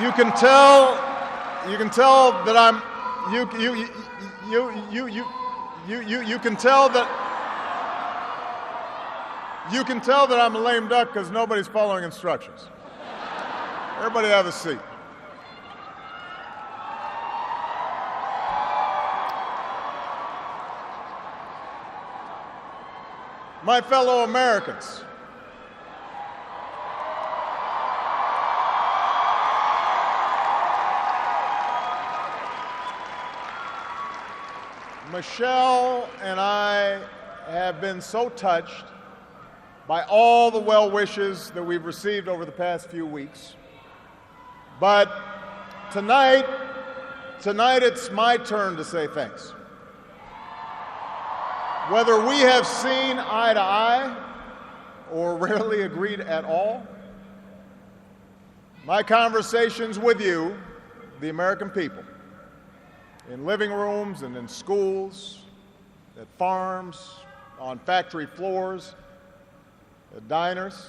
You can tell that I'm, you can tell that I'm a lame duck because nobody's following instructions. Everybody have a seat. My fellow Americans, Michelle and I have been so touched by all the well wishes that we've received over the past few weeks. But tonight it's my turn to say thanks. Whether we have seen eye to eye or rarely agreed at all, my conversations with you, the American people, in living rooms and in schools, at farms, on factory floors, at diners,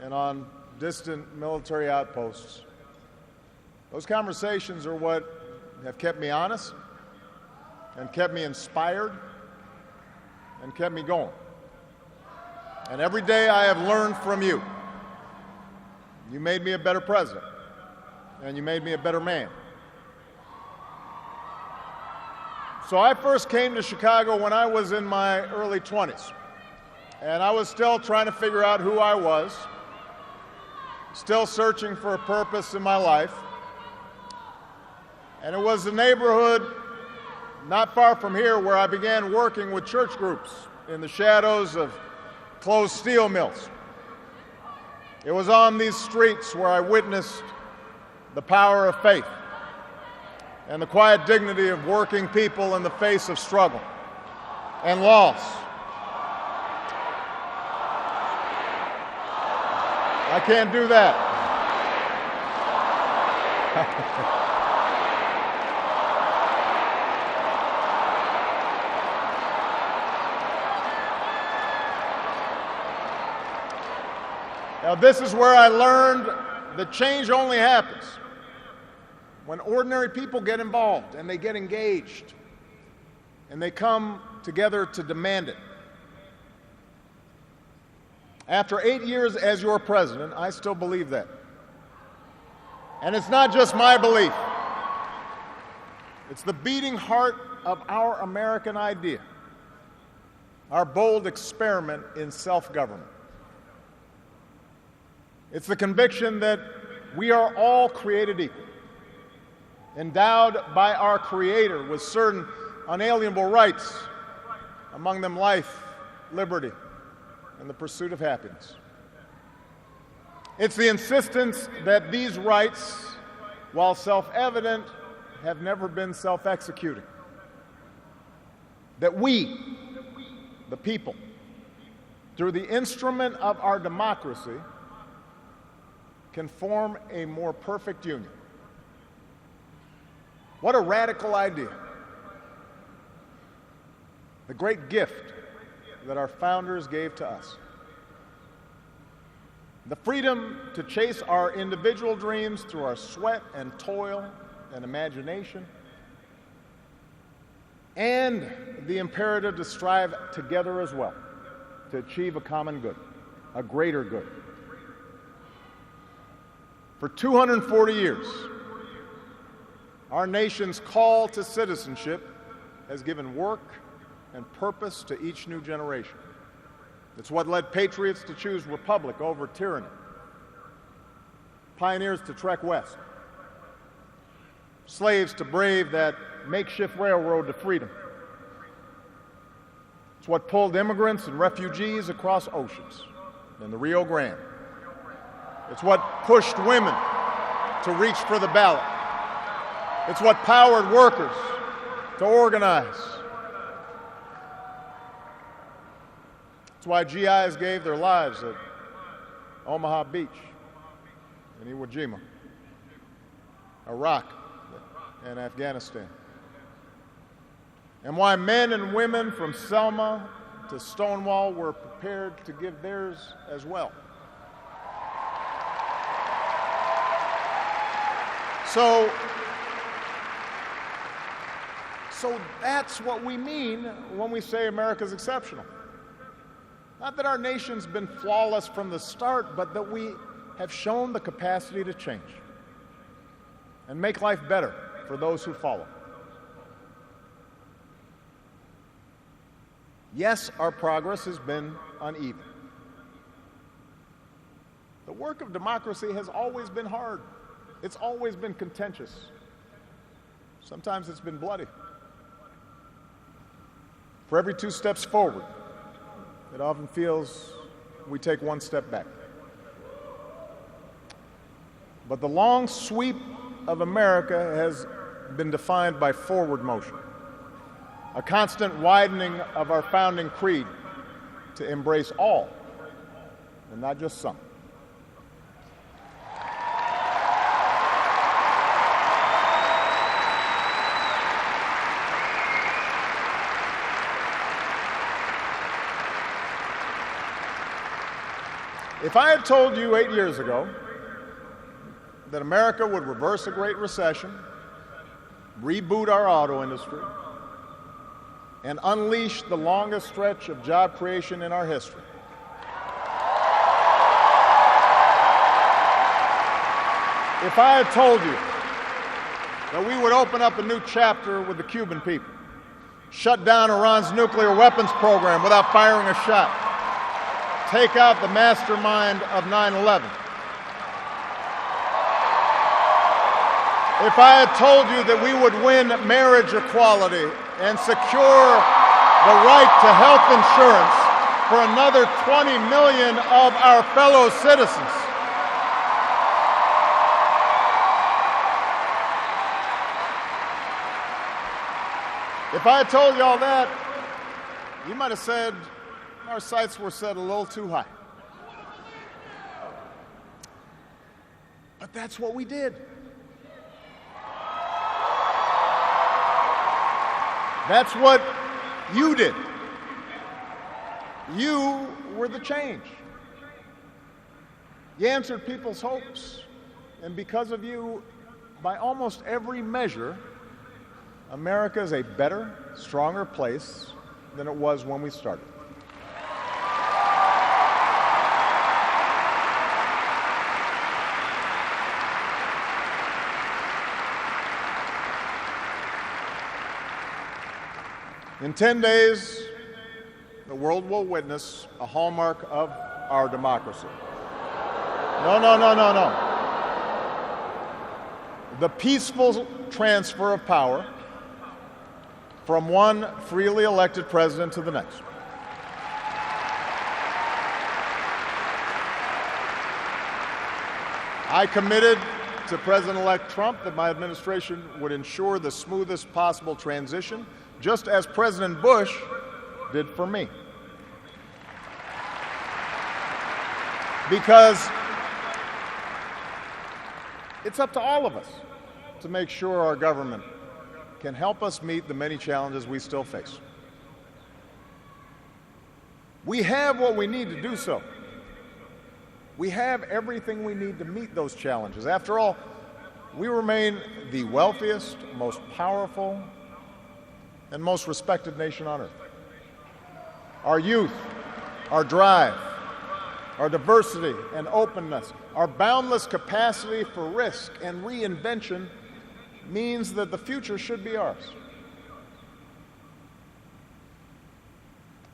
and on distant military outposts. Those conversations are what have kept me honest and kept me inspired and kept me going. And every day I have learned from you. You made me a better president, and you made me a better man. So I first came to Chicago when I was in my early 20s, and I was still trying to figure out who I was, still searching for a purpose in my life. And it was a neighborhood not far from here where I began working with church groups in the shadows of closed steel mills. It was on these streets where I witnessed the power of faith and the quiet dignity of working people in the face of struggle and loss. I can't do that. Now, this is where I learned that change only happens when ordinary people get involved and they get engaged and they come together to demand it. After 8 years as your president, I still believe that. And it's not just my belief. It's the beating heart of our American idea, our bold experiment in self-government. It's the conviction that we are all created equal, endowed by our Creator with certain unalienable rights, among them life, liberty, and the pursuit of happiness. It's the insistence that these rights, while self-evident, have never been self-executing. That we, the people, through the instrument of our democracy, can form a more perfect union. What a radical idea. The great gift that our founders gave to us. The freedom to chase our individual dreams through our sweat and toil and imagination, and the imperative to strive together as well to achieve a common good, a greater good. For 240 years, our nation's call to citizenship has given work and purpose to each new generation. It's what led patriots to choose republic over tyranny, pioneers to trek west, slaves to brave that makeshift railroad to freedom. It's what pulled immigrants and refugees across oceans in the Rio Grande. It's what pushed women to reach for the ballot. It's what powered workers to organize. It's why GIs gave their lives at Omaha Beach, in Iwo Jima, Iraq, and Afghanistan. And why men and women from Selma to Stonewall were prepared to give theirs as well. So that's what we mean when we say America's exceptional. Not that our nation's been flawless from the start, but that we have shown the capacity to change and make life better for those who follow. Yes, our progress has been uneven. The work of democracy has always been hard. It's always been contentious. Sometimes it's been bloody. For every 2 steps forward, it often feels we take 1 step back. But the long sweep of America has been defined by forward motion, a constant widening of our founding creed to embrace all and not just some. If I had told you 8 years ago that America would reverse a Great Recession, reboot our auto industry, and unleash the longest stretch of job creation in our history, if I had told you that we would open up a new chapter with the Cuban people, shut down Iran's nuclear weapons program without firing a shot, take out the mastermind of 9/11. If I had told you that we would win marriage equality and secure the right to health insurance for another 20 million of our fellow citizens, if I had told you all that, you might have said, our sights were set a little too high. But that's what we did. That's what you did. You were the change. You answered people's hopes, and because of you, by almost every measure, America is a better, stronger place than it was when we started. In 10 days, the world will witness a hallmark of our democracy. No. The peaceful transfer of power from one freely elected president to the next. I committed to President-elect Trump that my administration would ensure the smoothest possible transition, just as President Bush did for me. Because it's up to all of us to make sure our government can help us meet the many challenges we still face. We have what we need to do so. We have everything we need to meet those challenges. After all, we remain the wealthiest, most powerful, and most respected nation on earth. Our youth, our drive, our diversity and openness, our boundless capacity for risk and reinvention means that the future should be ours.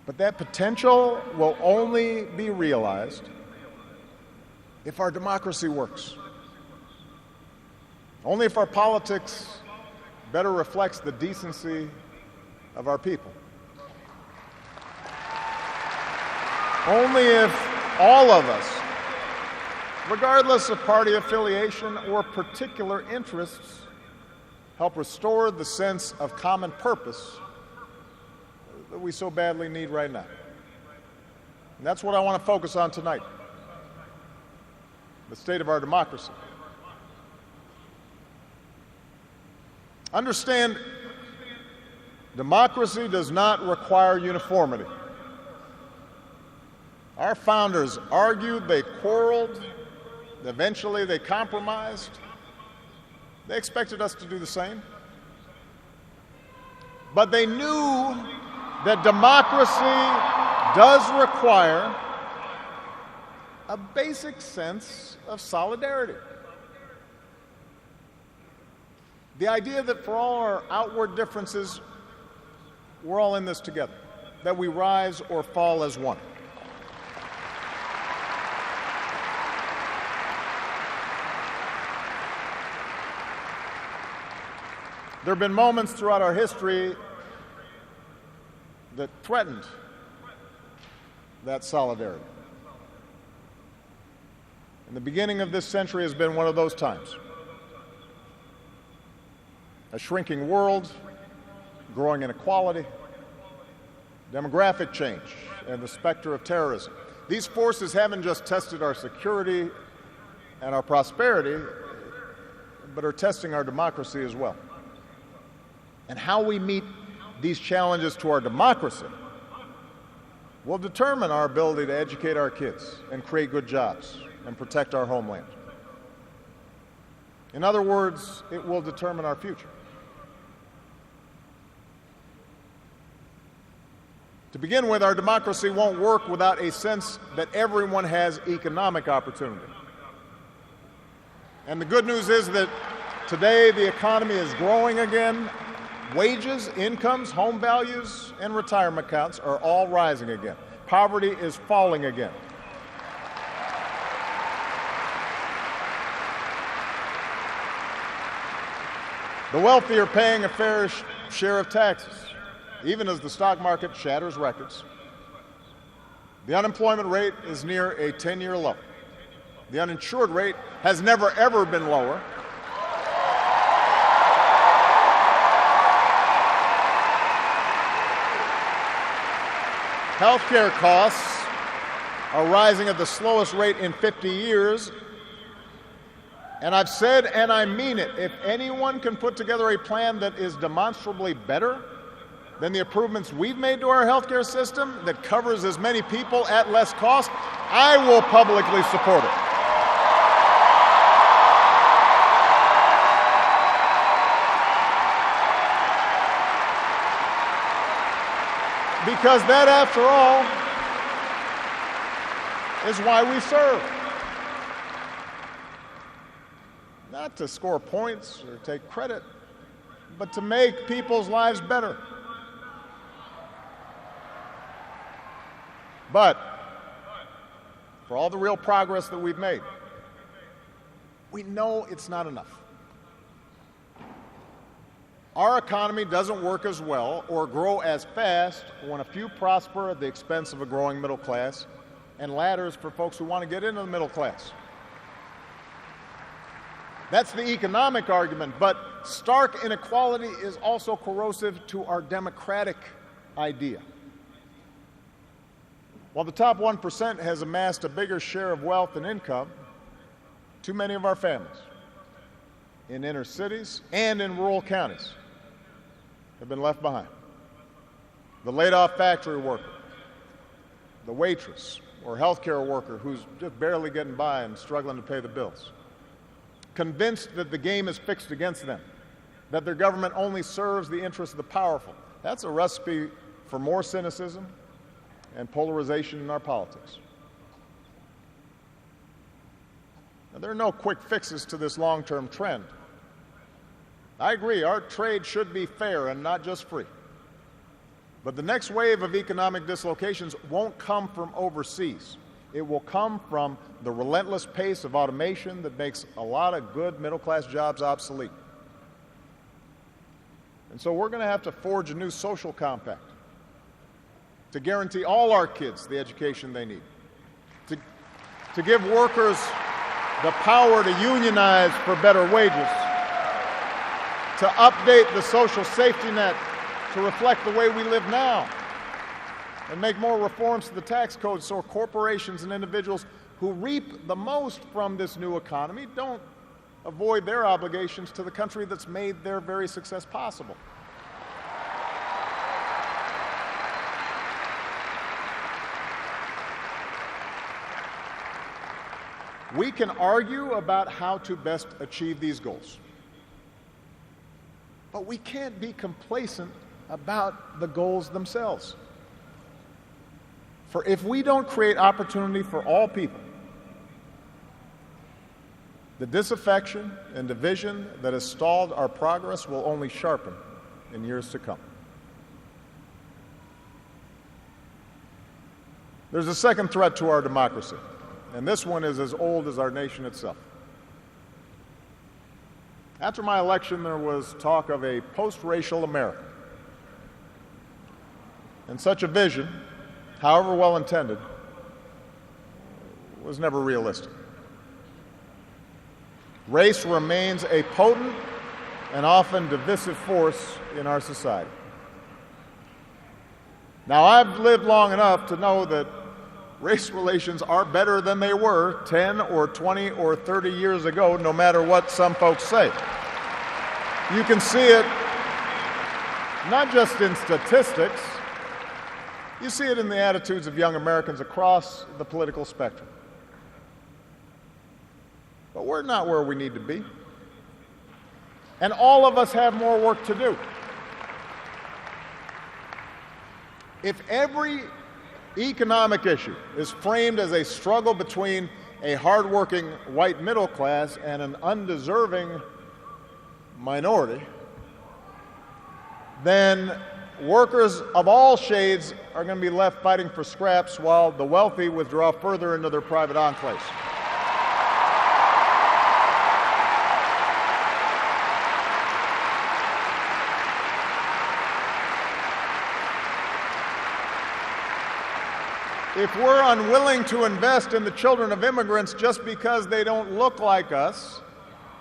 But that potential will only be realized if our democracy works. Only if our politics better reflects the decency of our people. Only if all of us, regardless of party affiliation or particular interests, help restore the sense of common purpose that we so badly need right now. And that's what I want to focus on tonight, the state of our democracy. Understand, democracy does not require uniformity. Our founders argued, they quarreled, eventually they compromised, They expected us to do the same. But they knew that democracy does require a basic sense of solidarity. The idea that for all our outward differences, we're all in this together, that we rise or fall as one. There have been moments throughout our history that threatened that solidarity. And the beginning of this century has been one of those times. A shrinking world, growing inequality, demographic change, and the specter of terrorism. These forces haven't just tested our security and our prosperity, but are testing our democracy as well. And how we meet these challenges to our democracy will determine our ability to educate our kids and create good jobs and protect our homeland. In other words, it will determine our future. To begin with, our democracy won't work without a sense that everyone has economic opportunity. And the good news is that today the economy is growing again. Wages, incomes, home values, and retirement accounts are all rising again. Poverty is falling again. The wealthy are paying a fair share of taxes, even as the stock market shatters records. The unemployment rate is near a 10-year low. The uninsured rate has never, ever been lower. Healthcare costs are rising at the slowest rate in 50 years. And I've said, and I mean it, if anyone can put together a plan that is demonstrably better than the improvements we've made to our healthcare system, that covers as many people at less cost, I will publicly support it. Because that, after all, is why we serve. Not to score points or take credit, but to make people's lives better. But for all the real progress that we've made, we know it's not enough. Our economy doesn't work as well or grow as fast when a few prosper at the expense of a growing middle class and ladders for folks who want to get into the middle class. That's the economic argument, but stark inequality is also corrosive to our democratic idea. While the top 1% has amassed a bigger share of wealth and income, too many of our families in inner cities and in rural counties have been left behind. The laid-off factory worker, the waitress or healthcare worker who's just barely getting by and struggling to pay the bills, convinced that the game is fixed against them, that their government only serves the interests of the powerful. That's a recipe for more cynicism and polarization in our politics. Now, there are no quick fixes to this long-term trend. I agree, our trade should be fair and not just free. But the next wave of economic dislocations won't come from overseas. It will come from the relentless pace of automation that makes a lot of good middle-class jobs obsolete. And so we're going to have to forge a new social compact to guarantee all our kids the education they need, to give workers the power to unionize for better wages, to update the social safety net to reflect the way we live now, and make more reforms to the tax code so corporations and individuals who reap the most from this new economy don't avoid their obligations to the country that's made their very success possible. We can argue about how to best achieve these goals. But we can't be complacent about the goals themselves. For if we don't create opportunity for all people, the disaffection and division that has stalled our progress will only sharpen in years to come. There's a second threat to our democracy, and this one is as old as our nation itself. After my election, there was talk of a post-racial America. And such a vision, however well intended, was never realistic. Race remains a potent and often divisive force in our society. Now, I've lived long enough to know that race relations are better than they were 10 or 20 or 30 years ago, no matter what some folks say. You can see it not just in statistics, you see it in the attitudes of young Americans across the political spectrum. But we're not where we need to be. And all of us have more work to do. If every economic issue is framed as a struggle between a hardworking white middle class and an undeserving minority, then workers of all shades are going to be left fighting for scraps while the wealthy withdraw further into their private enclaves. If we're unwilling to invest in the children of immigrants just because they don't look like us,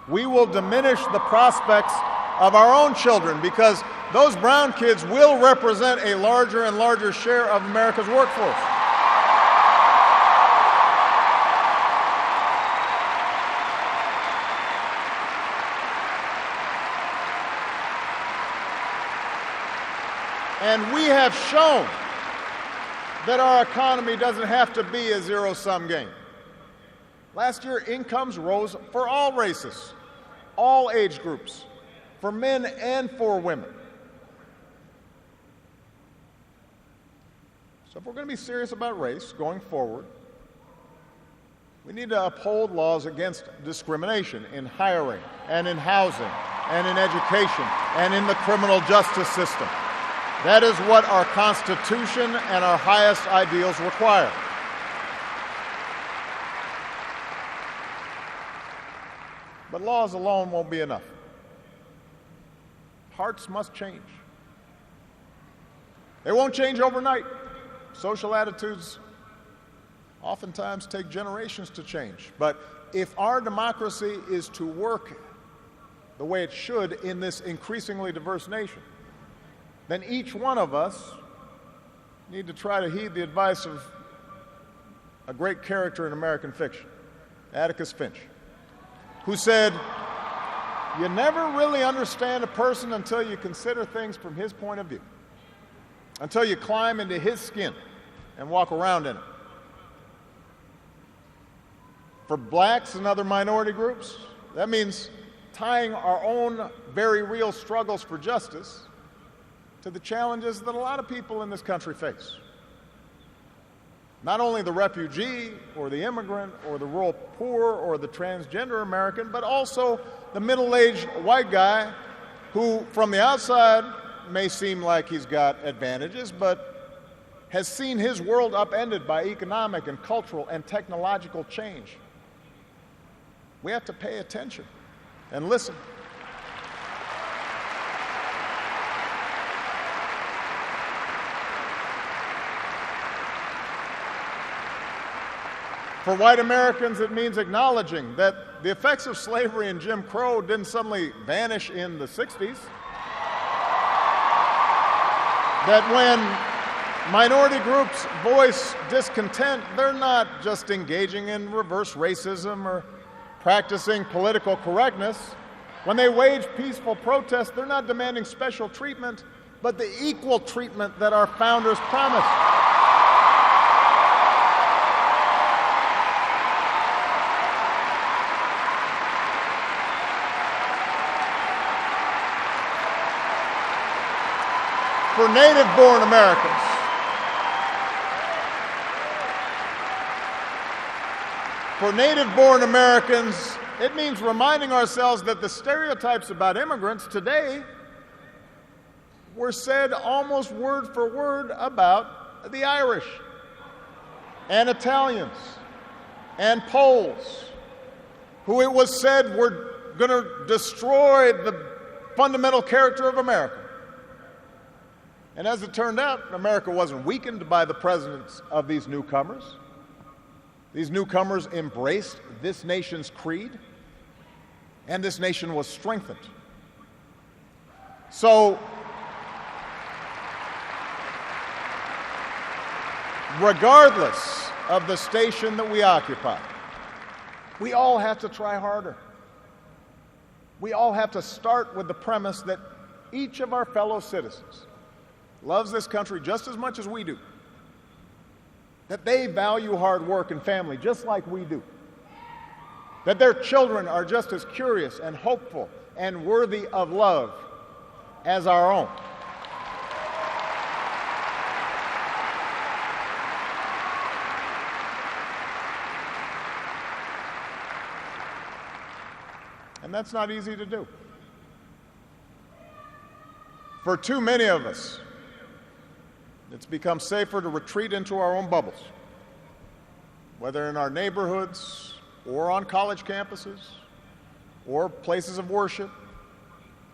we will diminish the prospects of our own children, because those brown kids will represent a larger and larger share of America's workforce. And we have shown that our economy doesn't have to be a zero-sum game. Last year, incomes rose for all races, all age groups, for men and for women. So if we're going to be serious about race going forward, we need to uphold laws against discrimination in hiring and in housing and in education and in the criminal justice system. That is what our Constitution and our highest ideals require. But laws alone won't be enough. Hearts must change. They won't change overnight. Social attitudes oftentimes take generations to change. But if our democracy is to work the way it should in this increasingly diverse nation, then each one of us need to try to heed the advice of a great character in American fiction, Atticus Finch, who said, "You never really understand a person until you consider things from his point of view, until you climb into his skin and walk around in it." For blacks and other minority groups, that means tying our own very real struggles for justice to the challenges that a lot of people in this country face. Not only the refugee or the immigrant or the rural poor or the transgender American, but also the middle-aged white guy who, from the outside, may seem like he's got advantages, but has seen his world upended by economic and cultural and technological change. We have to pay attention and listen. For white Americans, it means acknowledging that the effects of slavery and Jim Crow didn't suddenly vanish in the 60s. That when minority groups voice discontent, they're not just engaging in reverse racism or practicing political correctness. When they wage peaceful protest, they're not demanding special treatment, but the equal treatment that our founders promised. for native-born Americans, it means reminding ourselves that the stereotypes about immigrants today were said almost word for word about the Irish and Italians and Poles, who it was said were going to destroy the fundamental character of America. And as it turned out, America wasn't weakened by the presence of these newcomers. These newcomers embraced this nation's creed, and this nation was strengthened. So, regardless of the station that we occupy, we all have to try harder. We all have to start with the premise that each of our fellow citizens loves this country just as much as we do, that they value hard work and family just like we do, that their children are just as curious and hopeful and worthy of love as our own. And that's not easy to do. For too many of us, it's become safer to retreat into our own bubbles, whether in our neighborhoods or on college campuses or places of worship,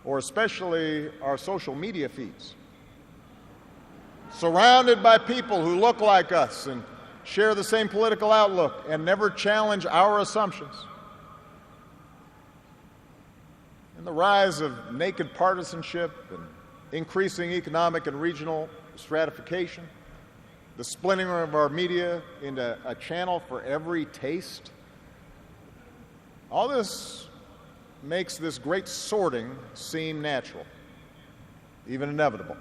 or especially our social media feeds. Surrounded by people who look like us and share the same political outlook and never challenge our assumptions. And the rise of naked partisanship and increasing economic and regional stratification, the splintering of our media into a channel for every taste, all this makes this great sorting seem natural, even inevitable.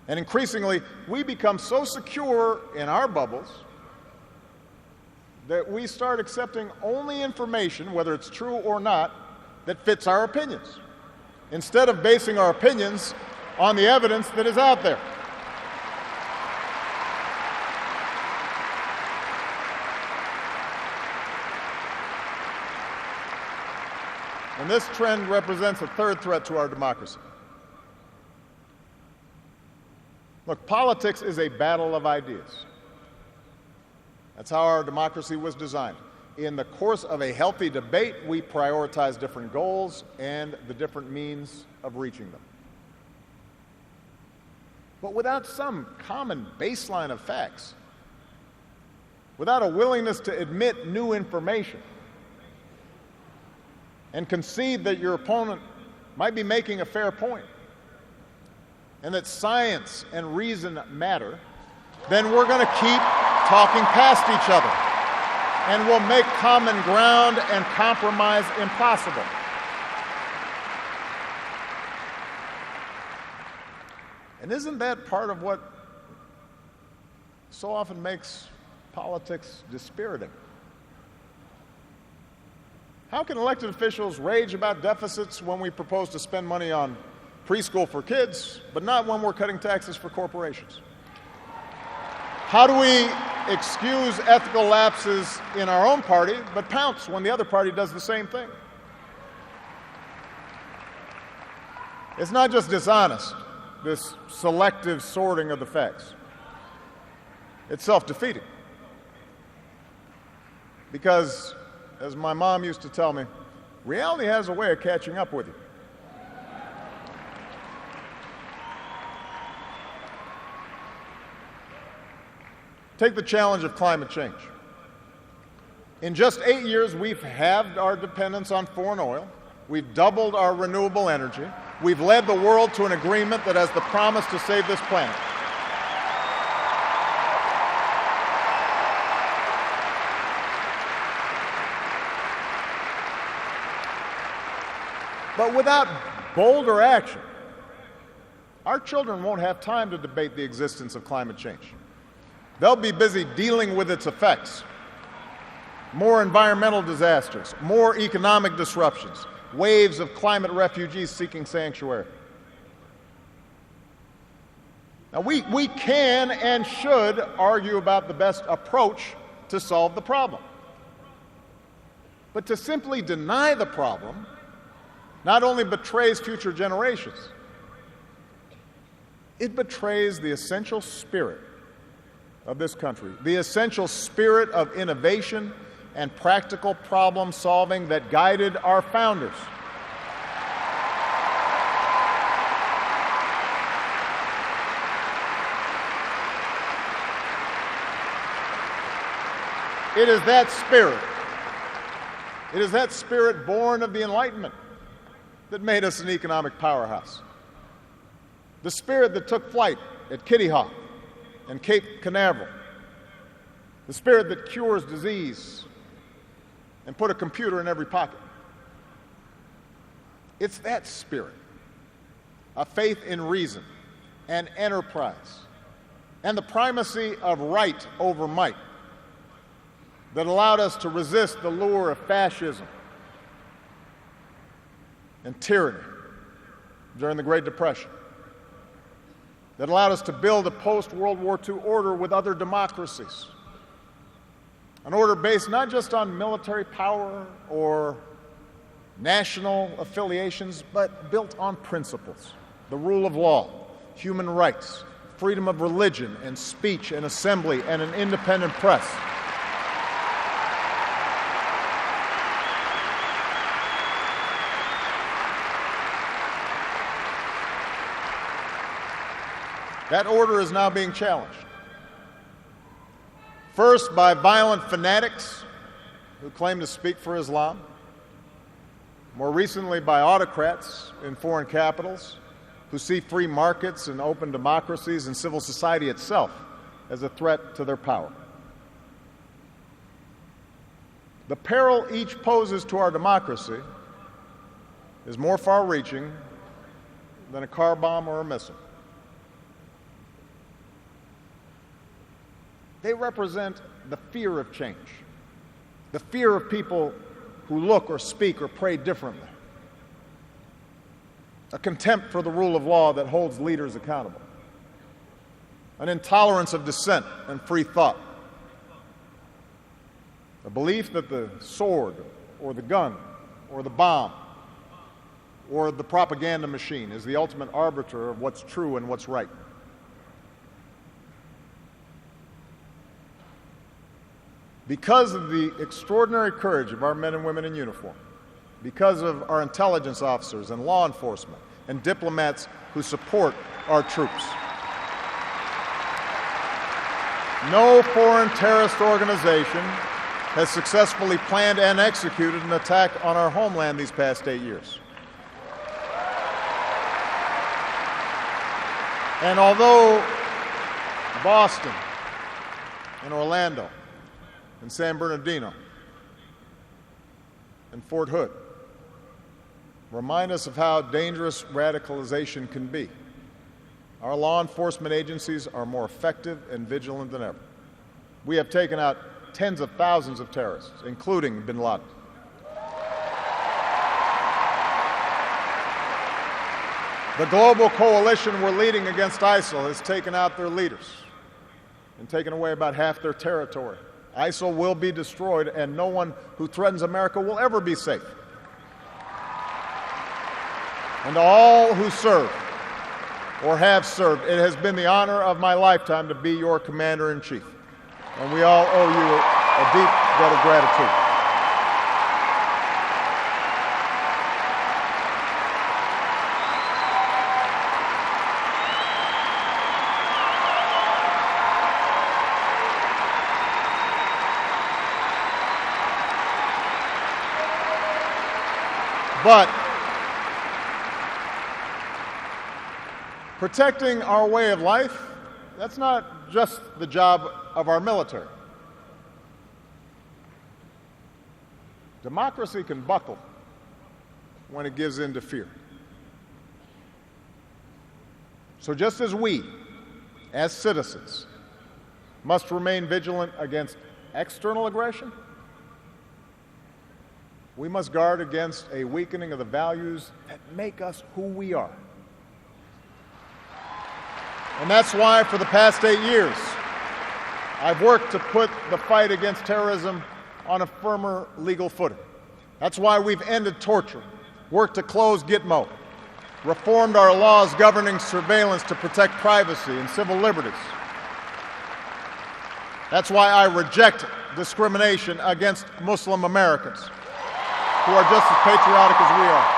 And increasingly, we become so secure in our bubbles that we start accepting only information, whether it's true or not, that fits our opinions, instead of basing our opinions on the evidence that is out there. And this trend represents a third threat to our democracy. Look, politics is a battle of ideas. That's how our democracy was designed. In the course of a healthy debate, we prioritize different goals and the different means of reaching them. But without some common baseline of facts, without a willingness to admit new information and concede that your opponent might be making a fair point and that science and reason matter, then we're going to keep talking past each other and we'll make common ground and compromise impossible. And isn't that part of what so often makes politics dispiriting? How can elected officials rage about deficits when we propose to spend money on preschool for kids, but not when we're cutting taxes for corporations? How do we excuse ethical lapses in our own party, but pounce when the other party does the same thing? It's not just dishonest, this selective sorting of the facts. It's self-defeating. Because, as my mom used to tell me, reality has a way of catching up with you. Take the challenge of climate change. In just 8 years, we've halved our dependence on foreign oil. We've doubled our renewable energy. We've led the world to an agreement that has the promise to save this planet. But without bolder action, our children won't have time to debate the existence of climate change. They'll be busy dealing with its effects. More environmental disasters, more economic disruptions, waves of climate refugees seeking sanctuary. Now, we can and should argue about the best approach to solve the problem. But to simply deny the problem not only betrays future generations, it betrays the essential spirit of this country, the essential spirit of innovation and practical problem solving that guided our founders. It is that spirit born of the Enlightenment that made us an economic powerhouse. The spirit that took flight at Kitty Hawk and Cape Canaveral. The spirit that cures disease and put a computer in every pocket. It's that spirit, a faith in reason and enterprise and the primacy of right over might, that allowed us to resist the lure of fascism and tyranny during the Great Depression, that allowed us to build a post-World War II order with other democracies, an order based not just on military power or national affiliations, but built on principles: the rule of law, human rights, freedom of religion and speech and assembly, and an independent press. That order is now being challenged. First, by violent fanatics who claim to speak for Islam. More recently, by autocrats in foreign capitals who see free markets and open democracies and civil society itself as a threat to their power. The peril each poses to our democracy is more far-reaching than a car bomb or a missile. They represent the fear of change, the fear of people who look or speak or pray differently, a contempt for the rule of law that holds leaders accountable, an intolerance of dissent and free thought, a belief that the sword or the gun or the bomb or the propaganda machine is the ultimate arbiter of what's true and what's right. Because of the extraordinary courage of our men and women in uniform, because of our intelligence officers and law enforcement and diplomats who support our troops, no foreign terrorist organization has successfully planned and executed an attack on our homeland these past 8 years. And although Boston and Orlando and San Bernardino and Fort Hood remind us of how dangerous radicalization can be, our law enforcement agencies are more effective and vigilant than ever. We have taken out tens of thousands of terrorists, including bin Laden. The global coalition we're leading against ISIL has taken out their leaders and taken away about half their territory. ISIL will be destroyed, and no one who threatens America will ever be safe. And to all who serve or have served, it has been the honor of my lifetime to be your commander-in-chief. And we all owe you a deep debt of gratitude. But protecting our way of life, that's not just the job of our military. Democracy can buckle when it gives in to fear. So just as we, as citizens, must remain vigilant against external aggression, we must guard against a weakening of the values that make us who we are. And that's why for the past 8 years, I've worked to put the fight against terrorism on a firmer legal footing. That's why we've ended torture, worked to close Gitmo, reformed our laws governing surveillance to protect privacy and civil liberties. That's why I reject discrimination against Muslim Americans, who are just as patriotic as we are.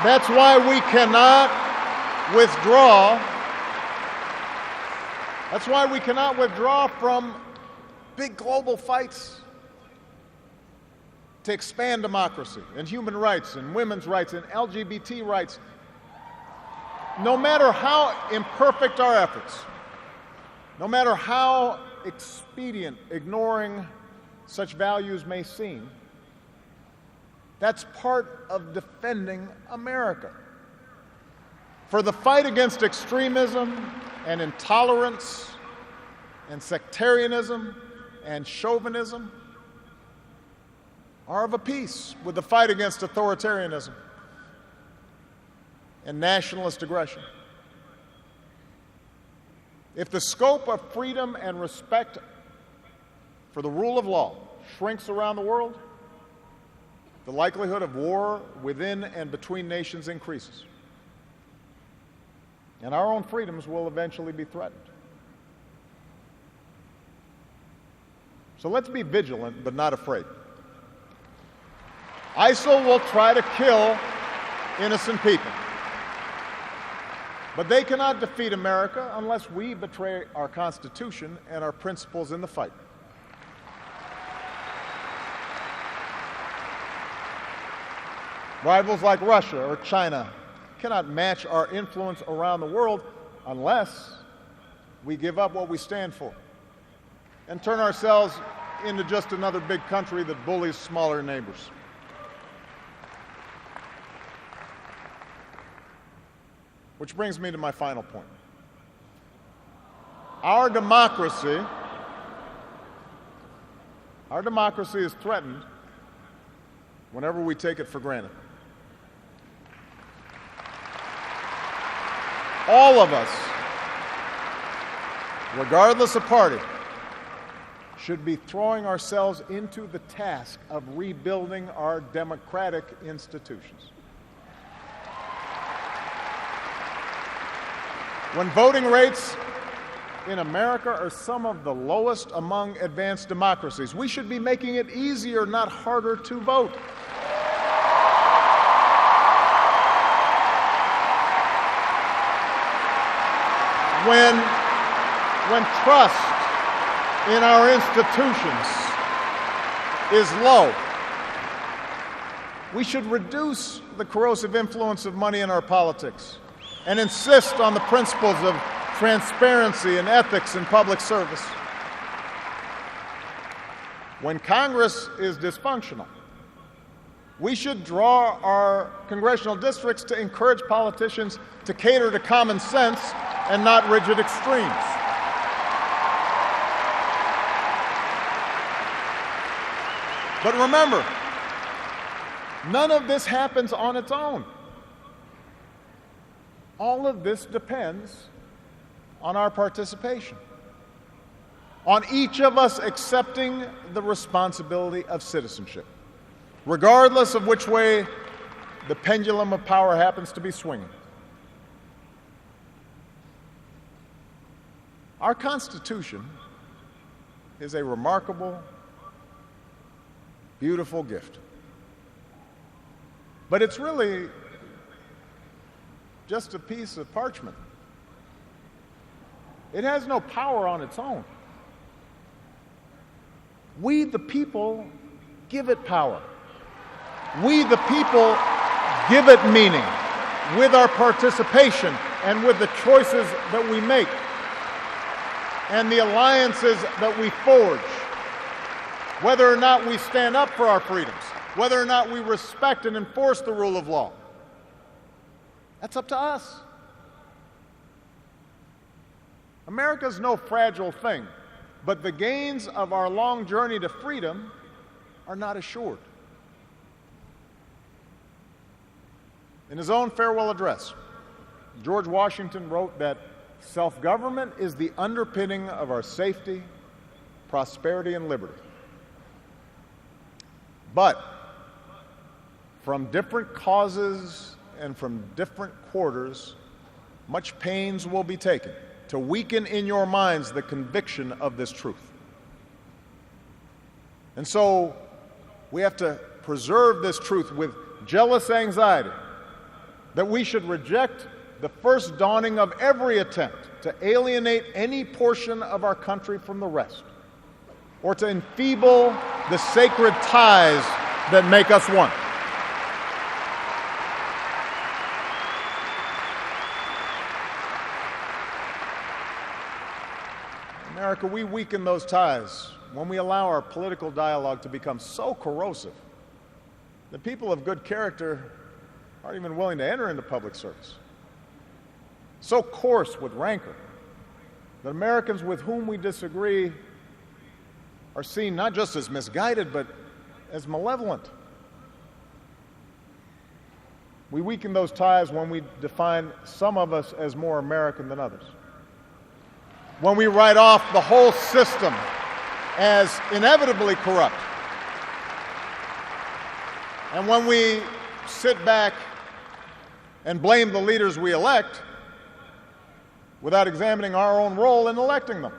That's why we cannot withdraw. That's why we cannot withdraw from big global fights to expand democracy and human rights and women's rights and LGBT rights. No matter how imperfect our efforts, no matter how expedient ignoring such values may seem, that's part of defending America. For the fight against extremism and intolerance and sectarianism and chauvinism are of a piece with the fight against authoritarianism and nationalist aggression. If the scope of freedom and respect for the rule of law shrinks around the world, the likelihood of war within and between nations increases. And our own freedoms will eventually be threatened. So let's be vigilant, but not afraid. ISIL will try to kill innocent people. But they cannot defeat America unless we betray our Constitution and our principles in the fight. Rivals like Russia or China cannot match our influence around the world unless we give up what we stand for and turn ourselves into just another big country that bullies smaller neighbors. Which brings me to my final point. Our democracy is threatened whenever we take it for granted. All of us, regardless of party, should be throwing ourselves into the task of rebuilding our democratic institutions. When voting rates in America are some of the lowest among advanced democracies, we should be making it easier, not harder, to vote. When trust in our institutions is low, we should reduce the corrosive influence of money in our politics and insist on the principles of transparency and ethics in public service. When Congress is dysfunctional, we should draw our congressional districts to encourage politicians to cater to common sense and not rigid extremes. But remember, none of this happens on its own. All of this depends on our participation, on each of us accepting the responsibility of citizenship, regardless of which way the pendulum of power happens to be swinging. Our Constitution is a remarkable, beautiful gift. But it's really just a piece of parchment. It has no power on its own. We, the people, give it power. We, the people, give it meaning with our participation and with the choices that we make and the alliances that we forge, whether or not we stand up for our freedoms, whether or not we respect and enforce the rule of law. That's up to us. America's no fragile thing, but the gains of our long journey to freedom are not assured. In his own farewell address, George Washington wrote that self-government is the underpinning of our safety, prosperity, and liberty. But from different causes and from different quarters, much pains will be taken to weaken in your minds the conviction of this truth. And so we have to preserve this truth with jealous anxiety that we should reject the first dawning of every attempt to alienate any portion of our country from the rest, or to enfeeble the sacred ties that make us one. America, we weaken those ties when we allow our political dialogue to become so corrosive that people of good character aren't even willing to enter into public service. So coarse with rancor that Americans with whom we disagree are seen not just as misguided, but as malevolent. We weaken those ties when we define some of us as more American than others, when we write off the whole system as inevitably corrupt, and when we sit back and blame the leaders we elect without examining our own role in electing them.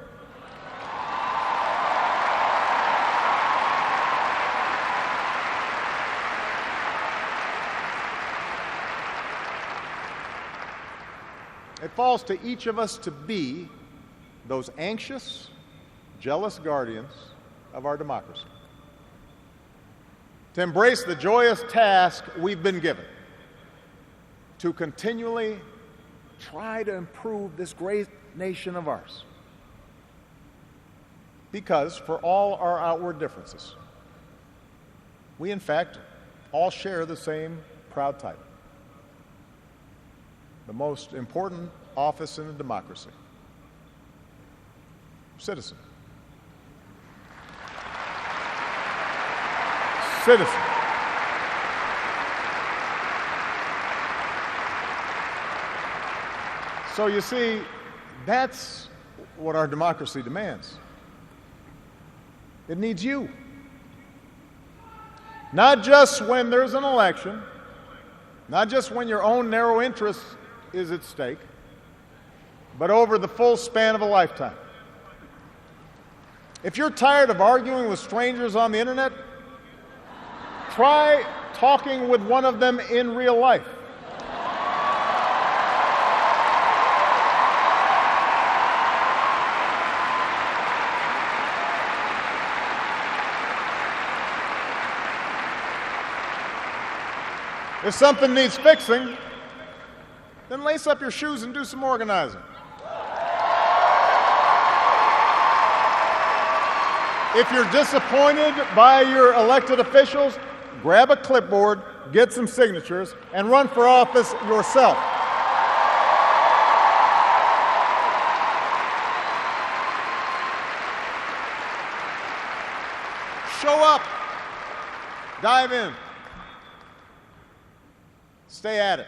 It falls to each of us to be those anxious, jealous guardians of our democracy, to embrace the joyous task we've been given to continually try to improve this great nation of ours. Because for all our outward differences, we in fact all share the same proud title, the most important office in a democracy: citizen. Citizen. So you see, that's what our democracy demands. It needs you. Not just when there's an election, not just when your own narrow interest is at stake, but over the full span of a lifetime. If you're tired of arguing with strangers on the internet, try talking with one of them in real life. If something needs fixing, then lace up your shoes and do some organizing. If you're disappointed by your elected officials, grab a clipboard, get some signatures, and run for office yourself. Show up. Dive in. Stay at it.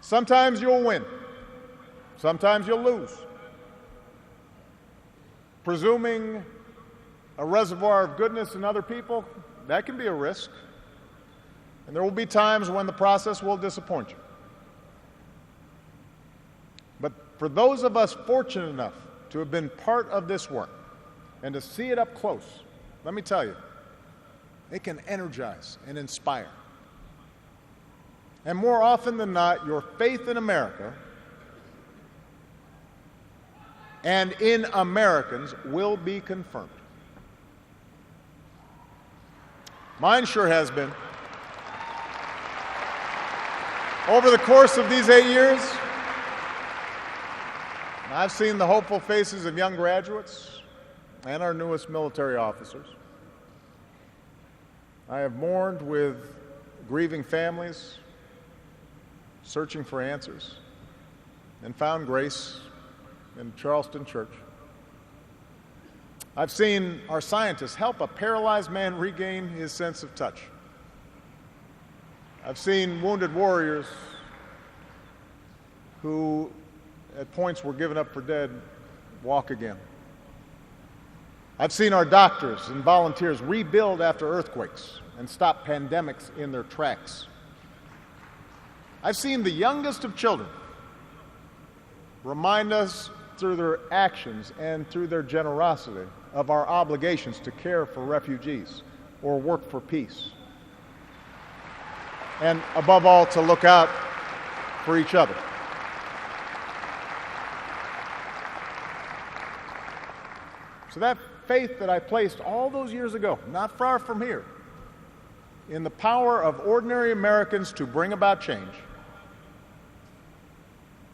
Sometimes you'll win. Sometimes you'll lose. Presuming a reservoir of goodness in other people, that can be a risk. And there will be times when the process will disappoint you. But for those of us fortunate enough to have been part of this work and to see it up close, let me tell you, it can energize and inspire. And more often than not, your faith in America and in Americans will be confirmed. Mine sure has been. Over the course of these 8 years, I've seen the hopeful faces of young graduates and our newest military officers. I have mourned with grieving families searching for answers, and found grace in Charleston Church. I've seen our scientists help a paralyzed man regain his sense of touch. I've seen wounded warriors who at points were given up for dead walk again. I've seen our doctors and volunteers rebuild after earthquakes and stop pandemics in their tracks. I've seen the youngest of children remind us through their actions and through their generosity of our obligations to care for refugees or work for peace. And above all, to look out for each other. So that faith that I placed all those years ago, not far from here, in the power of ordinary Americans to bring about change,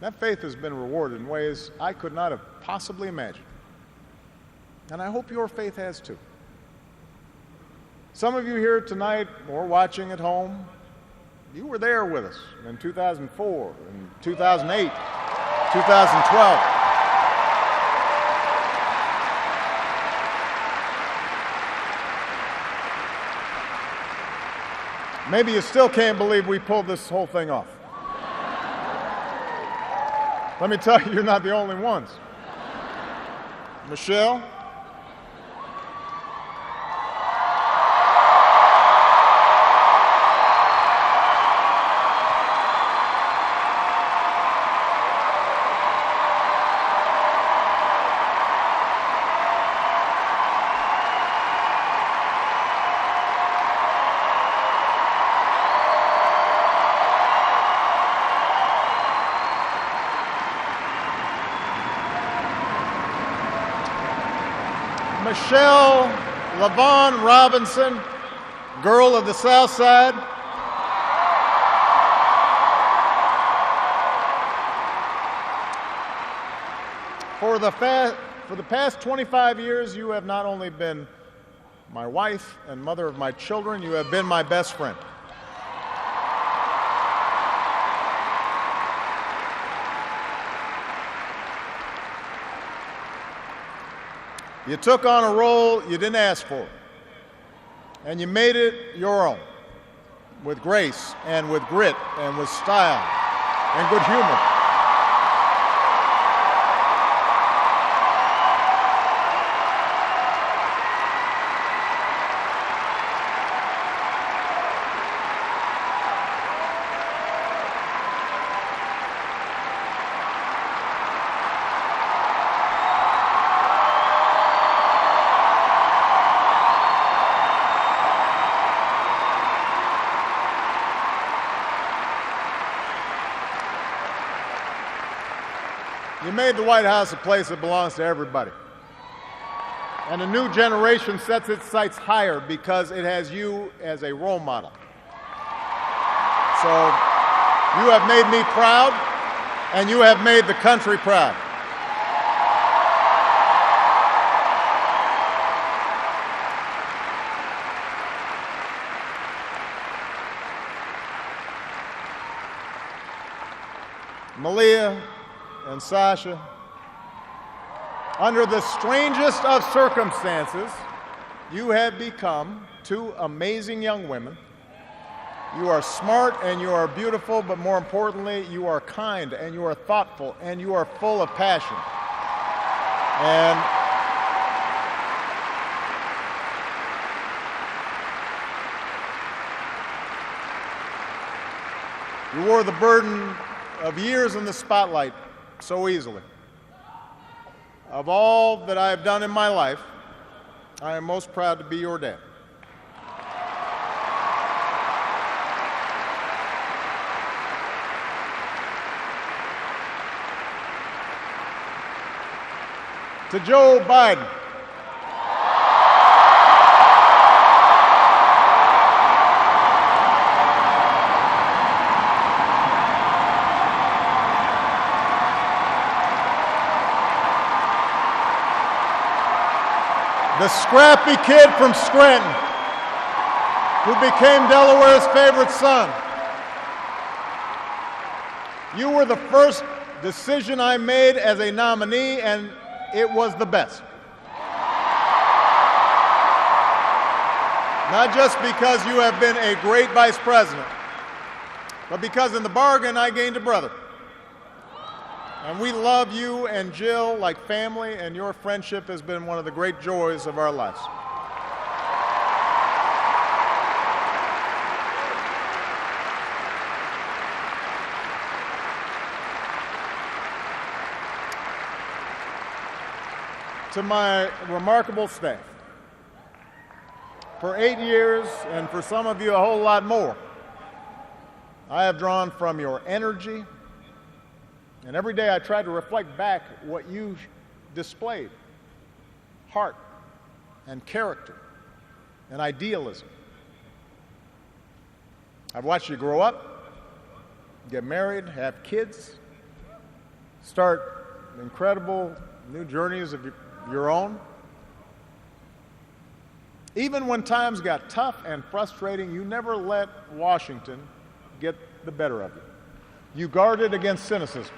that faith has been rewarded in ways I could not have possibly imagined. And I hope your faith has too. Some of you here tonight or watching at home, you were there with us in 2004, in 2008, 2012. Maybe you still can't believe we pulled this whole thing off. Let me tell you, you're not the only ones. Michelle, Michelle LaVaughn Robinson, girl of the South Side. For the past 25 years, you have not only been my wife and mother of my children, you have been my best friend. You took on a role you didn't ask for, and you made it your own, with grace and with grit and with style and good humor. You made the White House a place that belongs to everybody. And a new generation sets its sights higher because it has you as a role model. So you have made me proud, and you have made the country proud. Malia and Sasha, under the strangest of circumstances, you have become two amazing young women. You are smart and you are beautiful, but more importantly, you are kind and you are thoughtful and you are full of passion. And you wore the burden of years in the spotlight so easily. Of all that I have done in my life, I am most proud to be your dad. To Joe Biden, the scrappy kid from Scranton who became Delaware's favorite son. You were the first decision I made as a nominee, and it was the best. Not just because you have been a great vice president, but because in the bargain I gained a brother. And we love you and Jill like family, and your friendship has been one of the great joys of our lives. To my remarkable staff, for 8 years, and for some of you a whole lot more, I have drawn from your energy, and every day I try to reflect back what you displayed: heart and character and idealism. I've watched you grow up, get married, have kids, start incredible new journeys of your own. Even when times got tough and frustrating, you never let Washington get the better of you. You guarded against cynicism.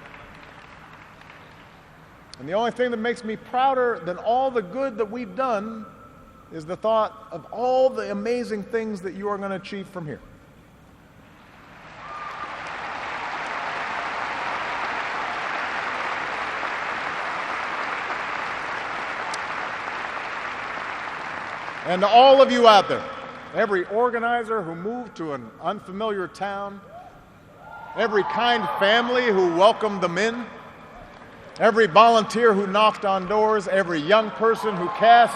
And the only thing that makes me prouder than all the good that we've done is the thought of all the amazing things that you are going to achieve from here. And to all of you out there, every organizer who moved to an unfamiliar town, every kind family who welcomed them in, every volunteer who knocked on doors, every young person who cast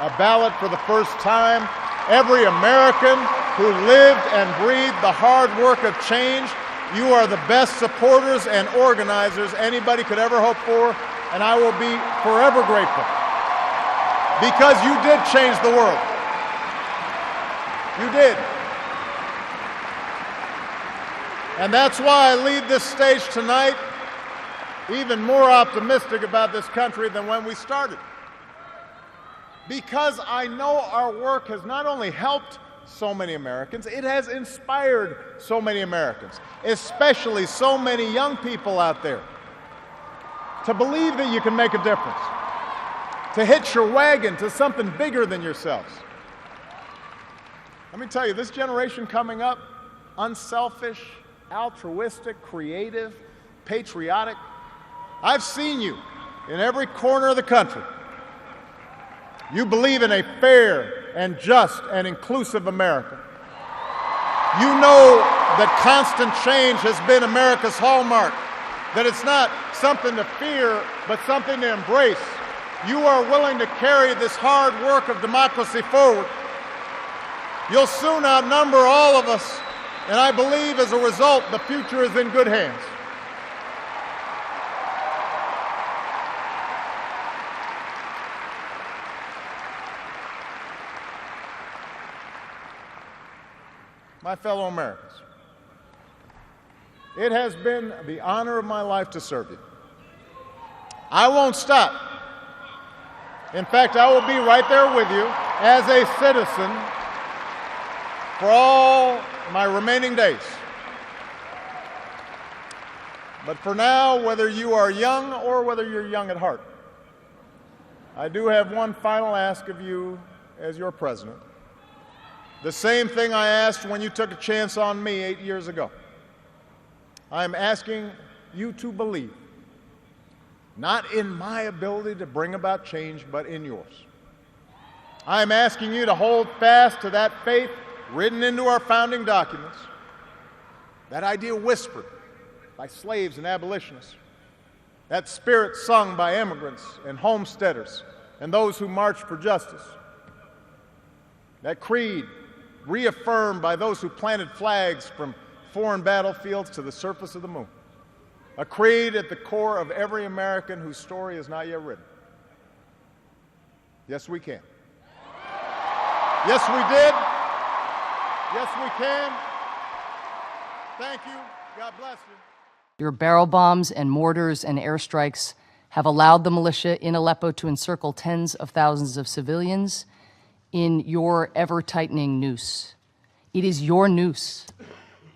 a ballot for the first time, every American who lived and breathed the hard work of change, you are the best supporters and organizers anybody could ever hope for, and I will be forever grateful. Because you did change the world. You did. And that's why I leave this stage tonight even more optimistic about this country than when we started. Because I know our work has not only helped so many Americans, it has inspired so many Americans, especially so many young people out there, to believe that you can make a difference, to hitch your wagon to something bigger than yourselves. Let me tell you, this generation coming up, unselfish, altruistic, creative, patriotic, I've seen you in every corner of the country. You believe in a fair and just and inclusive America. You know that constant change has been America's hallmark, that it's not something to fear, but something to embrace. You are willing to carry this hard work of democracy forward. You'll soon outnumber all of us, and I believe as a result, the future is in good hands. My fellow Americans, it has been the honor of my life to serve you. I won't stop. In fact, I will be right there with you as a citizen for all my remaining days. But for now, whether you are young or whether you're young at heart, I do have one final ask of you as your president. The same thing I asked when you took a chance on me 8 years ago. I'm asking you to believe, not in my ability to bring about change, but in yours. I'm asking you to hold fast to that faith written into our founding documents, that idea whispered by slaves and abolitionists, that spirit sung by immigrants and homesteaders and those who marched for justice, that creed reaffirmed by those who planted flags from foreign battlefields to the surface of the moon. A creed at the core of every American whose story is not yet written. Yes, we can. Yes, we did. Yes, we can. Thank you. God bless you. Your barrel bombs and mortars and airstrikes have allowed the militia in Aleppo to encircle tens of thousands of civilians in your ever-tightening noose. It is your noose